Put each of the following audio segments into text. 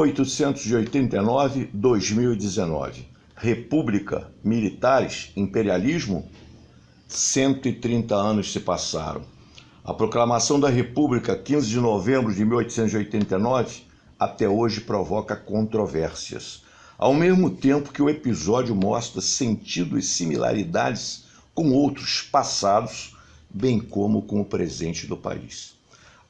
1889-2019. República, militares, imperialismo? 130 anos se passaram. A proclamação da República, 15 de novembro de 1889, até hoje provoca controvérsias. Ao mesmo tempo que o episódio mostra sentido e similaridades com outros passados, bem como com o presente do país.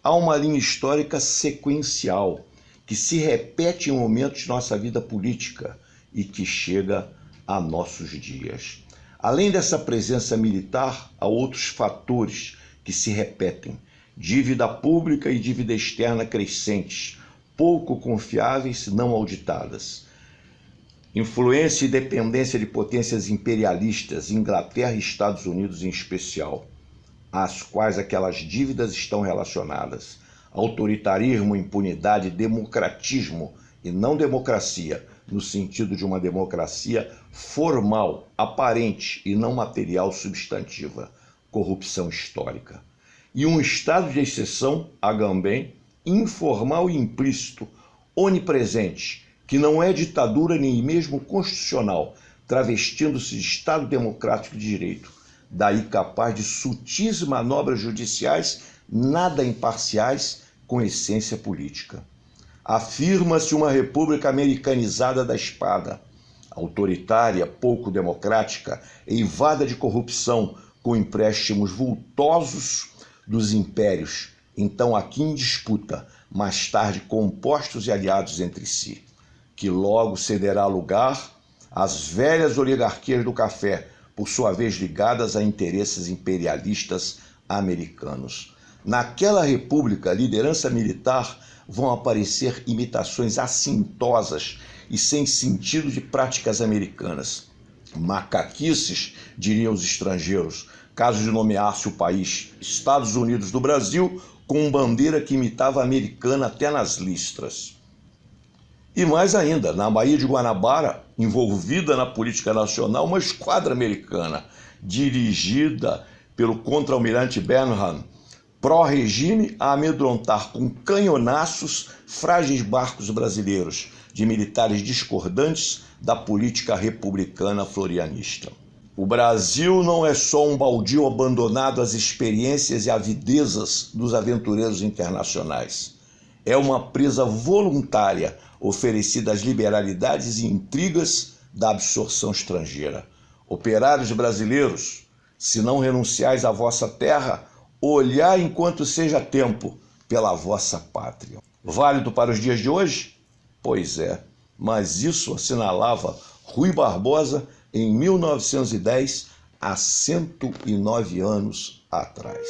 Há uma linha histórica sequencial que se repete em momentos de nossa vida política e que chega a nossos dias. Além dessa presença militar, há outros fatores que se repetem: dívida pública e dívida externa crescentes, pouco confiáveis, não auditadas. Influência e dependência de potências imperialistas, Inglaterra e Estados Unidos em especial, às quais aquelas dívidas estão relacionadas. Autoritarismo, impunidade, democratismo e não democracia, no sentido de uma democracia formal, aparente e não material substantiva. Corrupção histórica. E um estado de exceção, Agamben, informal e implícito, onipresente, que não é ditadura nem mesmo constitucional, travestindo-se de Estado democrático de direito, daí capaz de sutis manobras judiciais nada imparciais com essência política. Afirma-se uma república americanizada da espada, autoritária, pouco democrática, eivada de corrupção, com empréstimos vultosos dos impérios, então aqui em disputa, mais tarde compostos e aliados entre si, que logo cederá lugar às velhas oligarquias do café, por sua vez ligadas a interesses imperialistas americanos. Naquela república, liderança militar, vão aparecer imitações assintosas e sem sentido de práticas americanas. Macaquices, diriam os estrangeiros, caso de nomear-se o país Estados Unidos do Brasil, com bandeira que imitava a americana até nas listras. E mais ainda, na Baía de Guanabara, envolvida na política nacional, uma esquadra americana, dirigida pelo contra-almirante Benham, pró-regime, a amedrontar com canhonaços frágeis barcos brasileiros, de militares discordantes da política republicana florianista. O Brasil não é só um baldio abandonado às experiências e avidezas dos aventureiros internacionais. É uma presa voluntária oferecida às liberalidades e intrigas da absorção estrangeira. Operários brasileiros, se não renunciais à vossa terra, olhai enquanto seja tempo pela vossa pátria. Válido para os dias de hoje? Pois é, mas isso assinalava Rui Barbosa em 1910, há 109 anos atrás.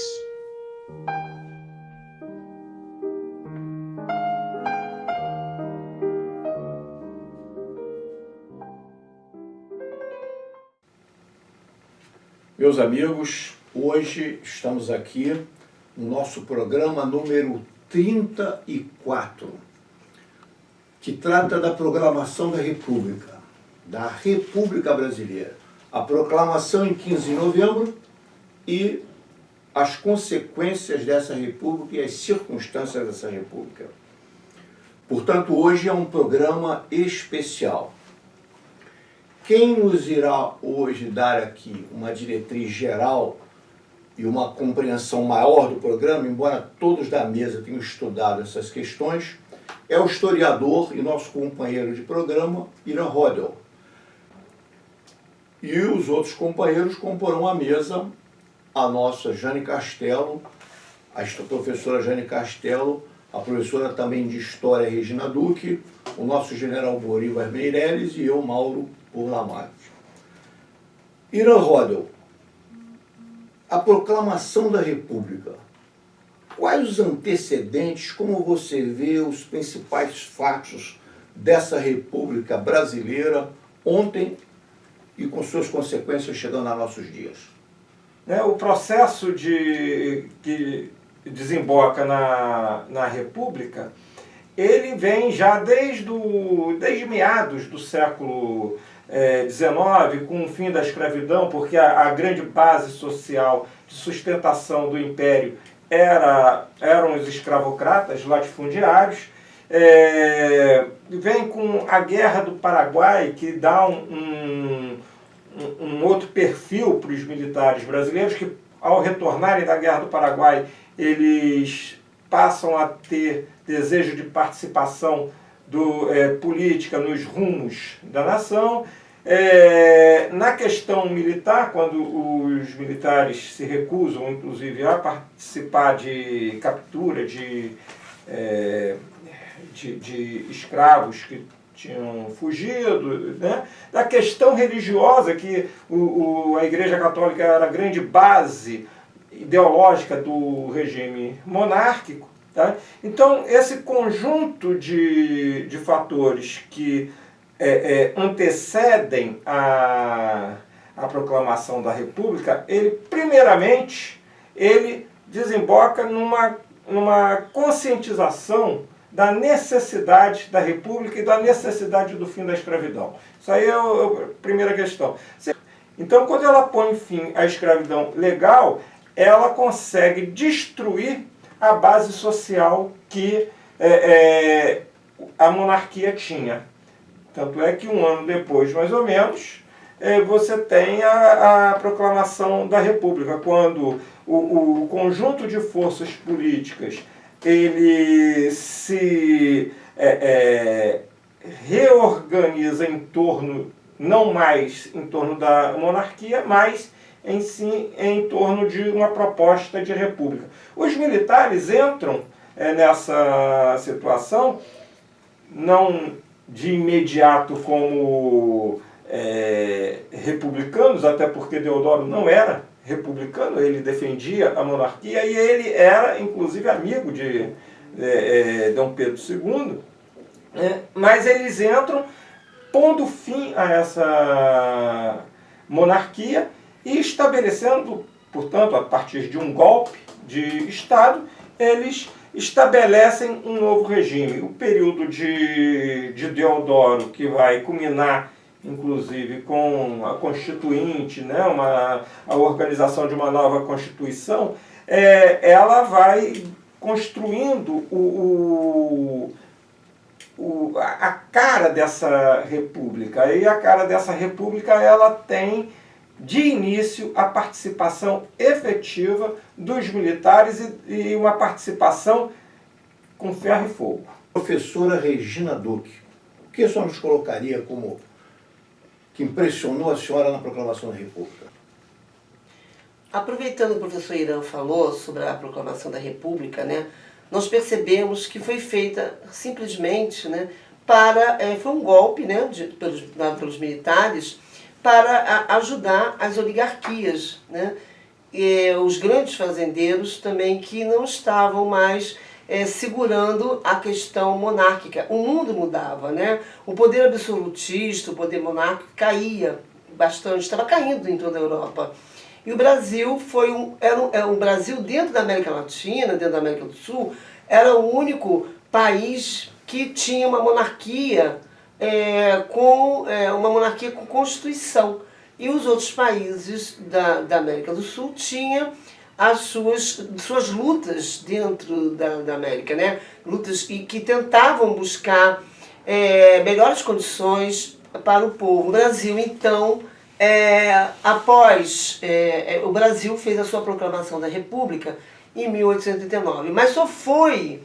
Meus amigos, hoje estamos aqui no nosso programa número 34, que trata da proclamação da República Brasileira. A proclamação em 15 de novembro e as consequências dessa República e as circunstâncias dessa República. Portanto, hoje é um programa especial. Quem nos irá hoje dar aqui uma diretriz geral e uma compreensão maior do programa, embora todos da mesa tenham estudado essas questões, é o historiador e nosso companheiro de programa, Irã Rodel. E os outros companheiros comporão a mesa, a nossa Jane Castelo, a professora Jane Castelo, a professora também de História Regina Duque, o nosso general Bolívar Meireles e eu, Mauro Burlamacchi. Irã Rodel, a proclamação da República. Quais os antecedentes, como você vê os principais fatos dessa República Brasileira ontem e com suas consequências chegando a nossos dias? O processo que desemboca na República, ele vem já desde meados do século XIX, com o fim da escravidão, porque a grande base social de sustentação do Império eram os escravocratas latifundiários, vem com a Guerra do Paraguai, que dá um outro perfil para os militares brasileiros, que ao retornarem da Guerra do Paraguai, eles passam a ter desejo de participação política nos rumos da nação. Na questão militar, quando os militares se recusam, inclusive, a participar de captura de escravos que tinham fugido, né? Da questão religiosa, que a Igreja Católica era a grande base ideológica do regime monárquico. Tá? Então, esse conjunto de fatores que antecedem a proclamação da República, primeiramente, ele desemboca numa conscientização da necessidade da República e da necessidade do fim da escravidão. Isso aí é a primeira questão. Então, quando ela põe fim à escravidão legal, ela consegue destruir a base social que a monarquia tinha. Tanto é que um ano depois, mais ou menos, você tem a proclamação da República, quando o conjunto de forças políticas ele se reorganiza não mais em torno da monarquia, mas em torno de uma proposta de república. Os militares entram nessa situação, não de imediato como republicanos, até porque Deodoro não era republicano, ele defendia a monarquia e ele era, inclusive, amigo de Dom Pedro II, mas eles entram pondo fim a essa monarquia e estabelecendo, portanto, a partir de um golpe de Estado, eles estabelecem um novo regime. O período de Deodoro, que vai culminar, inclusive, com a Constituinte, né, a organização de uma nova Constituição, ela vai construindo a cara dessa república. E a cara dessa república, ela tem de início a participação efetiva dos militares e uma participação com ferro e fogo. Professora Regina Duque, o que a senhora nos colocaria como que impressionou a senhora na proclamação da República? Aproveitando que o professor Irã falou sobre a proclamação da República, né, nós percebemos que foi feita simplesmente, né, foi um golpe, né, dado pelos militares, para ajudar as oligarquias, né? Os grandes fazendeiros também que não estavam mais segurando a questão monárquica. O mundo mudava, né? O poder absolutista, o poder monárquico caía bastante, estava caindo em toda a Europa. E o Brasil era um Brasil dentro da América Latina, dentro da América do Sul, era o único país que tinha uma monarquia uma monarquia com constituição. E os outros países da América do Sul tinham as suas lutas dentro da América, né? Lutas que tentavam buscar melhores condições para o povo. O Brasil, então, o Brasil fez a sua proclamação da República em 1889, mas só foi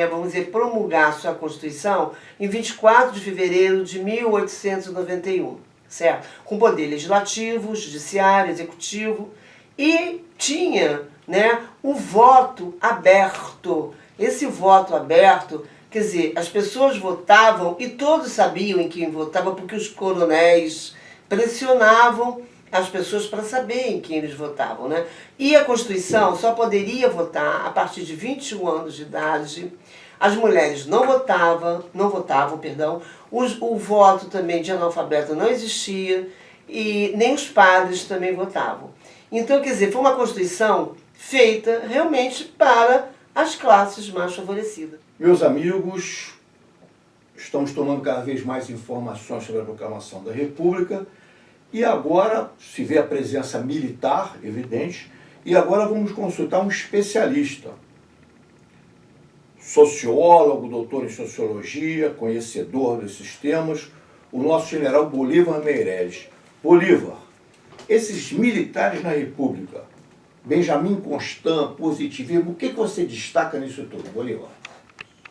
vamos dizer, promulgar sua Constituição em 24 de fevereiro de 1891, certo? Com poder legislativo, judiciário, executivo, e tinha, né, o voto aberto. Esse voto aberto, quer dizer, as pessoas votavam e todos sabiam em quem votava, porque os coronéis pressionavam as pessoas para saber em quem eles votavam, né? E a Constituição só poderia votar a partir de 21 anos de idade. As mulheres não votavam, o voto também de analfabeto não existia e nem os padres também votavam. Então, quer dizer, foi uma Constituição feita realmente para as classes mais favorecidas. Meus amigos, estamos tomando cada vez mais informações sobre a proclamação da República. E agora se vê a presença militar, evidente, e agora vamos consultar um especialista sociólogo, doutor em sociologia, conhecedor desses temas, o nosso general Bolívar Meireles. Bolívar, esses militares na República, Benjamin Constant, positivismo, o que você destaca nisso tudo, Bolívar?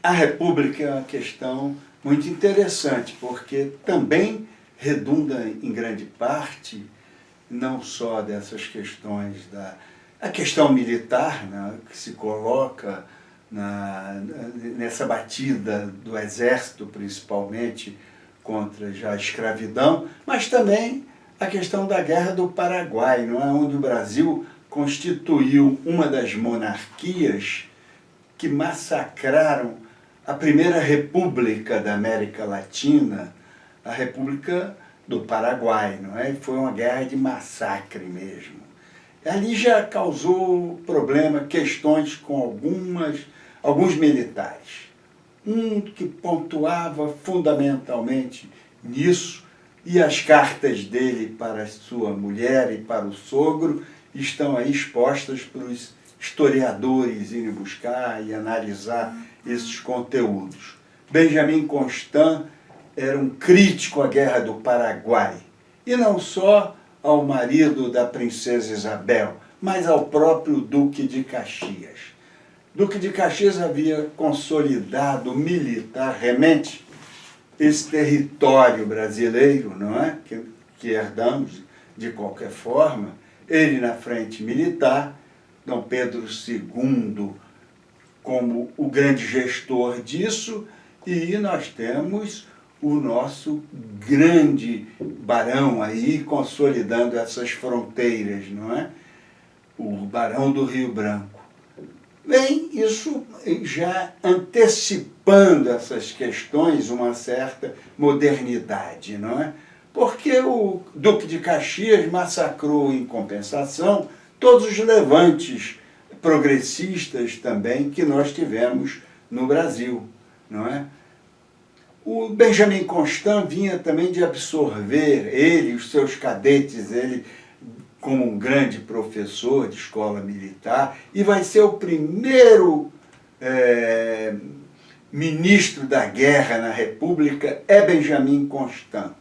A República é uma questão muito interessante, porque também redunda em grande parte, não só dessas questões a questão militar, né, que se coloca nessa batida do exército, principalmente, contra já a escravidão, mas também a questão da Guerra do Paraguai, não é? Onde o Brasil constituiu uma das monarquias que massacraram a primeira república da América Latina, a República do Paraguai, não é? Foi uma guerra de massacre mesmo. Ali já causou problema, questões com alguns militares. Um que pontuava fundamentalmente nisso, e as cartas dele para sua mulher e para o sogro estão aí expostas para os historiadores irem buscar e analisar esses conteúdos. Benjamin Constant era um crítico à Guerra do Paraguai, e não só ao marido da princesa Isabel, mas ao próprio Duque de Caxias. Duque de Caxias havia consolidado militarmente esse território brasileiro, não é? Que herdamos de qualquer forma, ele na frente militar, Dom Pedro II como o grande gestor disso, e nós temos o nosso grande barão aí consolidando essas fronteiras, não é? O Barão do Rio Branco. Bem, isso já antecipando essas questões uma certa modernidade, não é? Porque o Duque de Caxias massacrou, em compensação, todos os levantes progressistas também que nós tivemos no Brasil, não é? O Benjamin Constant vinha também de absorver, ele, os seus cadetes, ele como um grande professor de escola militar, e vai ser o primeiro ministro da guerra na República, é Benjamin Constant.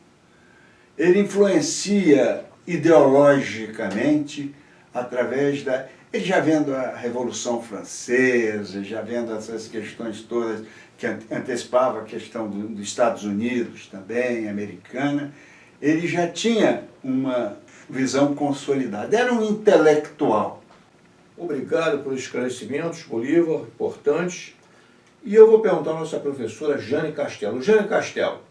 Ele influencia ideologicamente através ele já vendo a Revolução Francesa, já vendo essas questões todas que antecipava a questão dos Estados Unidos também, americana, ele já tinha uma visão consolidada. Era um intelectual. Obrigado pelos esclarecimentos, Bolívar, importantes. E eu vou perguntar à nossa professora Jane Castelo. Jane Castelo,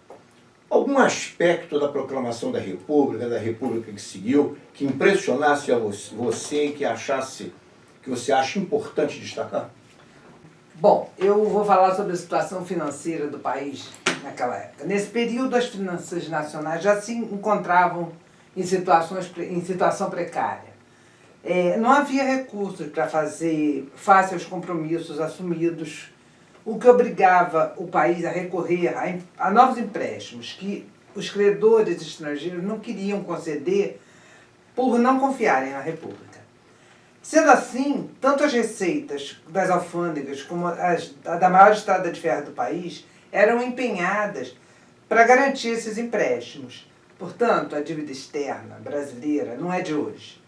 algum aspecto da proclamação da República que seguiu, que impressionasse a você e que você acha importante destacar? Bom, eu vou falar sobre a situação financeira do país naquela época. Nesse período, as finanças nacionais já se encontravam em situação precária. Não havia recursos para fazer face aos compromissos assumidos, o que obrigava o país a recorrer a novos empréstimos que os credores estrangeiros não queriam conceder por não confiarem na República. Sendo assim, tanto as receitas das alfândegas como as da maior estrada de ferro do país eram empenhadas para garantir esses empréstimos. Portanto, a dívida externa brasileira não é de hoje.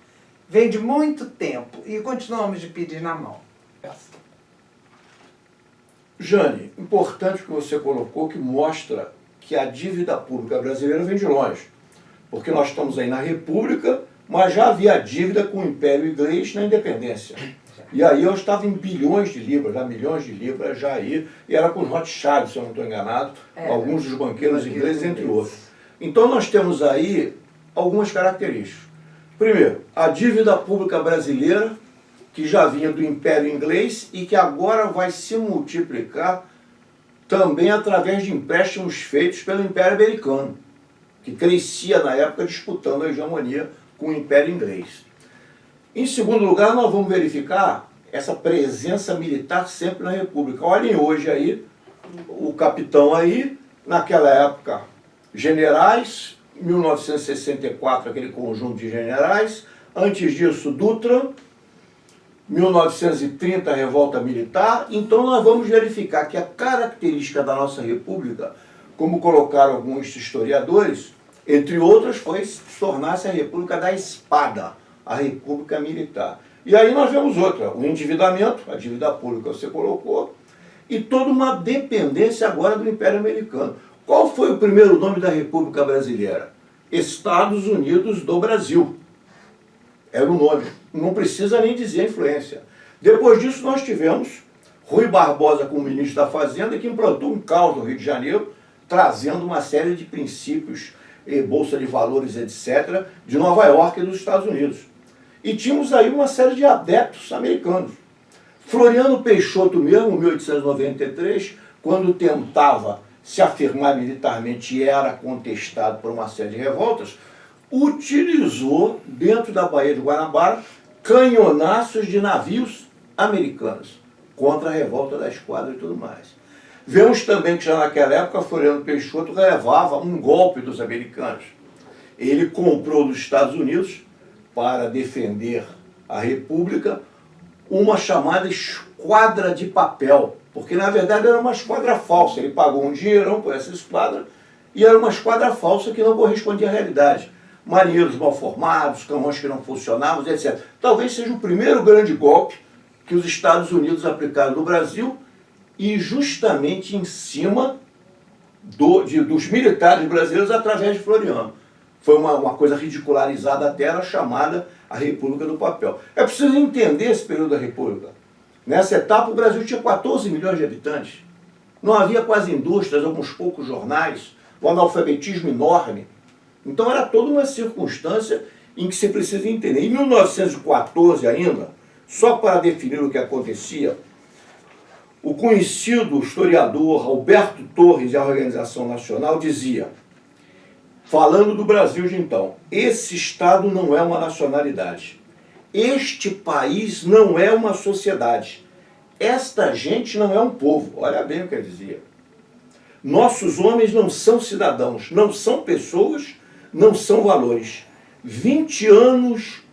Vem de muito tempo e continuamos de pires na mão. Jane, importante que você colocou, que mostra que a dívida pública brasileira vem de longe. Porque nós estamos aí na República, mas já havia dívida com o Império Inglês na independência. E aí eu estava em bilhões de libras, já milhões de libras já aí, e era com os Rothschild, se eu não estou enganado, alguns dos banqueiros ingleses, entre outros. Então nós temos aí algumas características. Primeiro, a dívida pública brasileira, que já vinha do Império Inglês e que agora vai se multiplicar também através de empréstimos feitos pelo Império Americano, que crescia na época disputando a hegemonia com o Império Inglês. Em segundo lugar, nós vamos verificar essa presença militar sempre na República. Olhem hoje aí, o capitão aí, naquela época, generais, 1964 aquele conjunto de generais, antes disso Dutra, 1930, a revolta militar. Então nós vamos verificar que a característica da nossa república, como colocaram alguns historiadores, entre outras, foi tornar-se a república da espada, a república militar. E aí nós vemos outra, o endividamento, a dívida pública você colocou, e toda uma dependência agora do Império Americano. Qual foi o primeiro nome da República Brasileira? Estados Unidos do Brasil. Era o nome. Não precisa nem dizer a influência. Depois disso nós tivemos Rui Barbosa como ministro da Fazenda, que implantou um caos no Rio de Janeiro, trazendo uma série de princípios, Bolsa de Valores, etc., de Nova York e dos Estados Unidos. E tínhamos aí uma série de adeptos americanos. Floriano Peixoto mesmo, em 1893, quando tentava se afirmar militarmente e era contestado por uma série de revoltas, utilizou, dentro da Baía de Guanabara, canhonaços de navios americanos contra a revolta da esquadra e tudo mais. Vemos também que já naquela época Floriano Peixoto levava um golpe dos americanos. Ele comprou dos Estados Unidos, para defender a República, uma chamada esquadra de papel, porque na verdade era uma esquadra falsa. Ele pagou um dinheirão por essa esquadra e era uma esquadra falsa que não correspondia à realidade. Marinheiros mal formados, canhões que não funcionavam, etc. Talvez seja o primeiro grande golpe que os Estados Unidos aplicaram no Brasil e justamente em cima dos militares brasileiros através de Floriano. Foi uma coisa ridicularizada até, era chamada a República do Papel. É preciso entender esse período da República. Nessa etapa o Brasil tinha 14 milhões de habitantes. Não havia quase indústrias, alguns poucos jornais, o analfabetismo enorme. Então era toda uma circunstância em que se precisa entender. Em 1914 ainda, só para definir o que acontecia, o conhecido historiador Alberto Torres e a Organização Nacional dizia, falando do Brasil de então, esse Estado não é uma nacionalidade. Este país não é uma sociedade. Esta gente não é um povo. Olha bem o que ele dizia. Nossos homens não são cidadãos, não são pessoas, não são valores. 20 anos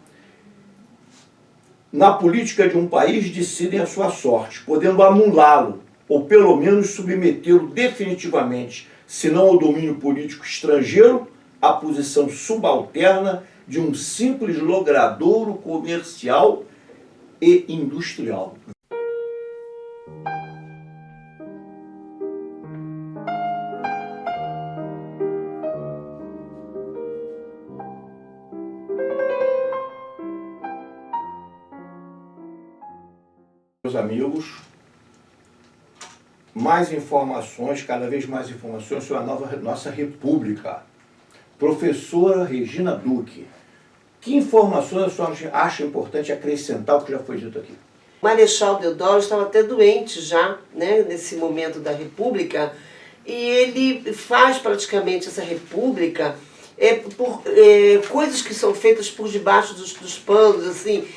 na política de um país decidem a sua sorte, podendo anulá-lo, ou pelo menos submetê-lo definitivamente, se não ao domínio político estrangeiro, à posição subalterna de um simples logradouro comercial e industrial. Meus amigos, mais informações, cada vez mais informações sobre a nossa República. Professora Regina Duque, que informações a senhora acha importante acrescentar o que já foi dito aqui? O Marechal Deodoro estava até doente já, né, nesse momento da República, e ele faz praticamente essa República por coisas que são feitas por debaixo dos panos, assim,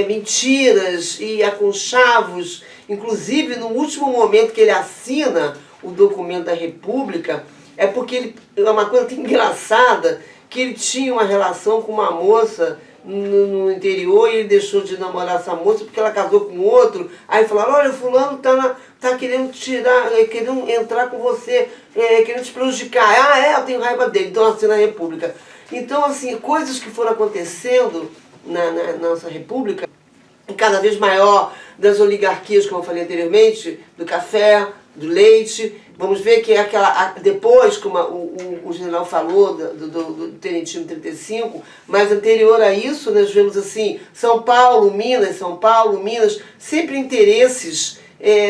mentiras e aconchavos. Inclusive, no último momento que ele assina o documento da República, é porque ele, é uma coisa tão engraçada, que ele tinha uma relação com uma moça no interior e ele deixou de namorar essa moça porque ela casou com outro. Aí falaram, olha, fulano tá querendo querendo entrar com você, querendo te prejudicar. Ah, eu tenho raiva dele, então assina a República. Então, assim, coisas que foram acontecendo na nossa República, cada vez maior, das oligarquias, como eu falei anteriormente, do café, do leite. Vamos ver que depois, como o general falou, do Tenentino 35, mas anterior a isso, nós vemos assim, São Paulo, Minas, sempre interesses,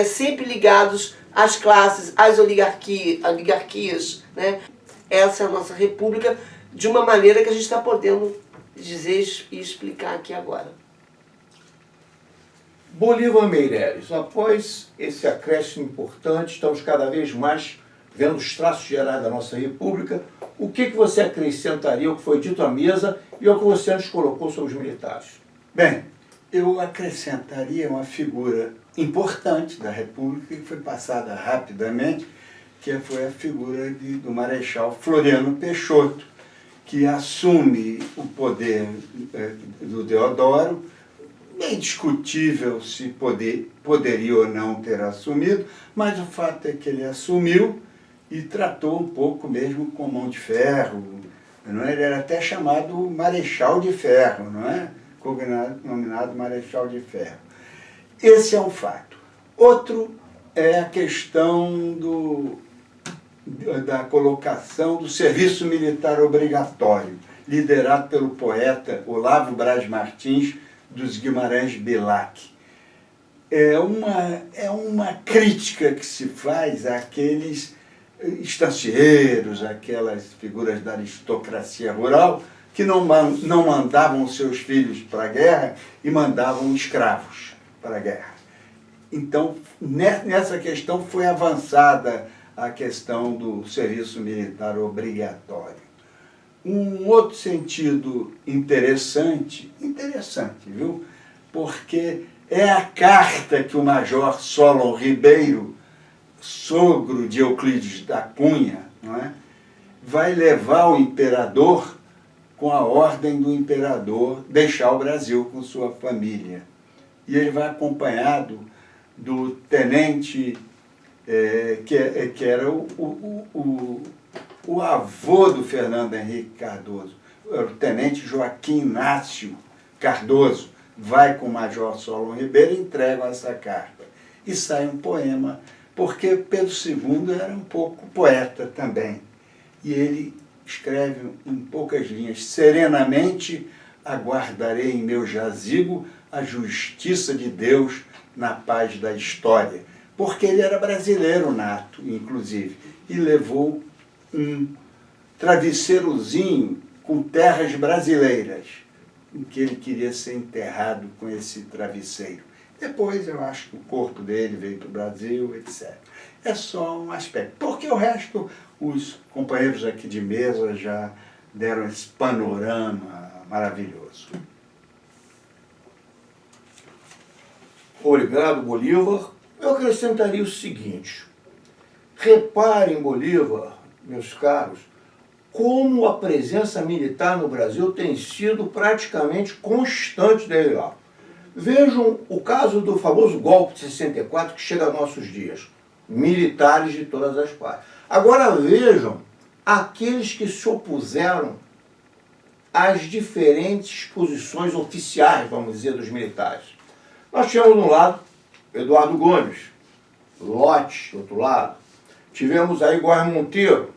sempre ligados às classes, às oligarquias, né? Essa é a nossa República, de uma maneira que a gente está podendo dizer e explicar aqui agora. Bolívar Meireles, após esse acréscimo importante, estamos cada vez mais vendo os traços gerais da nossa República. O que você acrescentaria ao que foi dito à mesa e ao que você antes colocou sobre os militares? Bem, eu acrescentaria uma figura importante da República que foi passada rapidamente, que foi a figura do Marechal Floriano Peixoto, que assume o poder do Deodoro bem discutível se poderia ou não ter assumido, mas o fato é que ele assumiu e tratou um pouco mesmo com mão de ferro. Não é? Ele era até chamado Marechal de Ferro, não é? Nominado Marechal de Ferro. Esse é um fato. Outro é a questão da colocação do serviço militar obrigatório, liderado pelo poeta Olavo Braz Martins, dos Guimarães Bilac. É uma crítica que se faz àqueles estancieiros, aquelas figuras da aristocracia rural, que não mandavam seus filhos para a guerra e mandavam escravos para a guerra. Então, nessa questão foi avançada a questão do serviço militar obrigatório. Um outro sentido interessante, viu? Porque é a carta que o Major Solon Ribeiro, sogro de Euclides da Cunha, não é? Vai levar o imperador com a ordem do imperador deixar o Brasil com sua família. E ele vai acompanhado do tenente, que era o avô do Fernando Henrique Cardoso, o tenente Joaquim Inácio Cardoso, vai com o Major Solon Ribeiro e entregam essa carta. E sai um poema, porque Pedro II era um pouco poeta também. E ele escreve em poucas linhas: serenamente aguardarei em meu jazigo a justiça de Deus na paz da história. Porque ele era brasileiro nato, inclusive, e levou um travesseirozinho com terras brasileiras, em que ele queria ser enterrado com esse travesseiro. Depois eu acho que o corpo dele veio para o Brasil, etc. É só um aspecto. Porque o resto, os companheiros aqui de mesa já deram esse panorama maravilhoso. Obrigado, Bolívar. Eu acrescentaria o seguinte: reparem, Bolívar, meus caros, como a presença militar no Brasil tem sido praticamente constante desde lá. Vejam o caso do famoso golpe de 64 que chega aos nossos dias. Militares de todas as partes. Agora vejam aqueles que se opuseram às diferentes posições oficiais, vamos dizer, dos militares. Nós tínhamos de um lado Eduardo Gomes, Lott, do outro lado. Tivemos aí Góes Monteiro.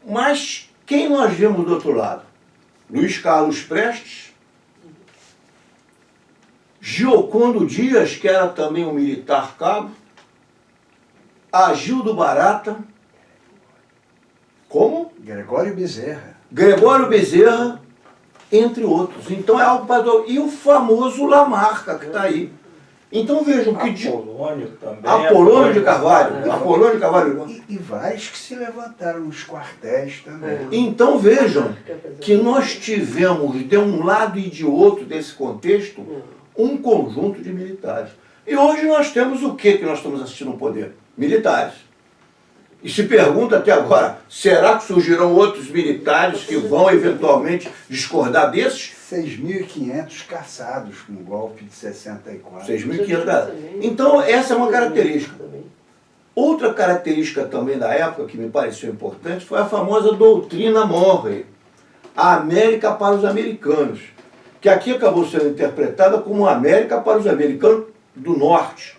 Mas quem nós vimos do outro lado? Luiz Carlos Prestes, Giocondo Dias, que era também um militar cabo, Agildo Barata, como? Gregório Bezerra. Gregório Bezerra, entre outros. Então é algo para... E o famoso Lamarca, que está aí. Então vejam que... Apolônio também. Apolônio de Carvalho. Apolônio de Carvalho. E vários que se levantaram nos quartéis também. Então vejam que nós tivemos, de um lado e de outro desse contexto, um conjunto de militares. E hoje nós temos o que nós estamos assistindo no poder? Militares. E se pergunta até agora, será que surgirão outros militares que vão eventualmente discordar desses? 6.500 caçados com o golpe de 64. 6.500. Então essa é uma característica. Outra característica também da época que me pareceu importante foi a famosa doutrina Monroe, a América para os americanos, que aqui acabou sendo interpretada como América para os americanos do norte.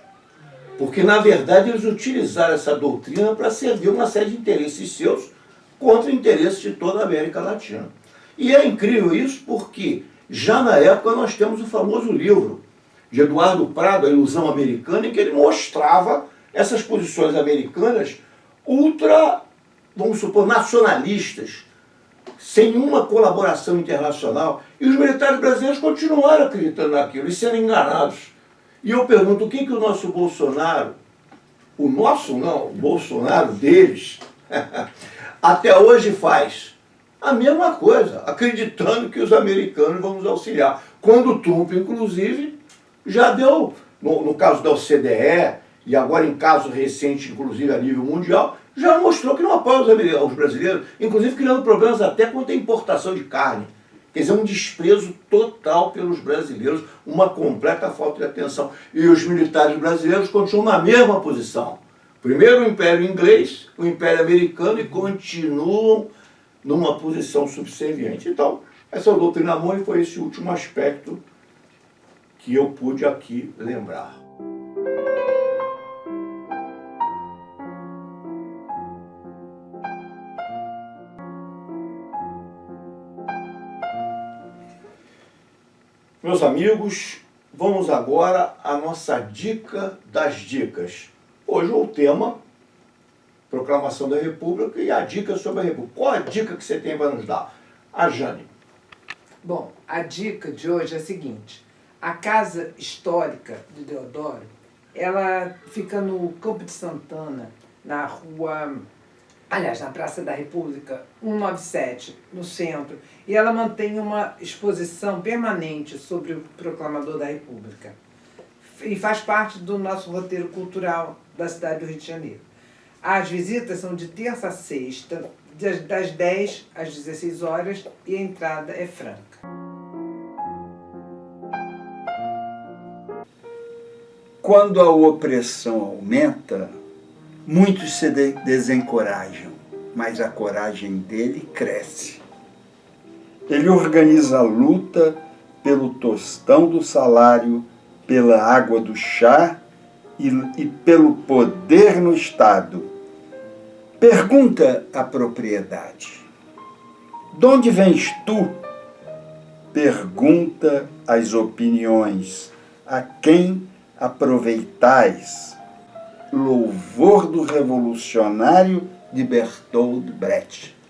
Porque, na verdade, eles utilizaram essa doutrina para servir uma série de interesses seus contra interesses de toda a América Latina. E é incrível isso porque, já na época, nós temos o famoso livro de Eduardo Prado, A Ilusão Americana, em que ele mostrava essas posições americanas ultra, vamos supor, nacionalistas, sem nenhuma colaboração internacional. E os militares brasileiros continuaram acreditando naquilo e sendo enganados. E eu pergunto, o que o nosso Bolsonaro, o nosso não, o Bolsonaro deles, até hoje faz? A mesma coisa, acreditando que os americanos vão nos auxiliar. Quando o Trump, inclusive, já deu, no caso da OCDE, e agora em caso recente, inclusive a nível mundial, já mostrou que não apoia os brasileiros, inclusive criando problemas até quanto à importação de carne. Quer dizer, um desprezo total pelos brasileiros, uma completa falta de atenção. E os militares brasileiros continuam na mesma posição. Primeiro o Império Inglês, o Império Americano, e continuam numa posição subserviente. Então, essa doutrina Monroe foi esse último aspecto que eu pude aqui lembrar. Meus amigos, vamos agora à nossa dica das dicas. Hoje o tema, Proclamação da República e a dica sobre a República. Qual a dica que você tem para nos dar? A Jane. Bom, a dica de hoje é a seguinte. A Casa Histórica de Deodoro, ela fica no Campo de Santana, na rua... Aliás, na Praça da República, 197, no centro. E ela mantém uma exposição permanente sobre o Proclamador da República. E faz parte do nosso roteiro cultural da cidade do Rio de Janeiro. As visitas são de terça a sexta, das 10 às 16 horas, e a entrada é franca. Quando a opressão aumenta, muitos se desencorajam, mas a coragem dele cresce. Ele organiza a luta pelo tostão do salário, pela água do chá e pelo poder no Estado. Pergunta a propriedade: de onde vens tu? Pergunta as opiniões: a quem aproveitais? Louvor do revolucionário de Bertolt Brecht.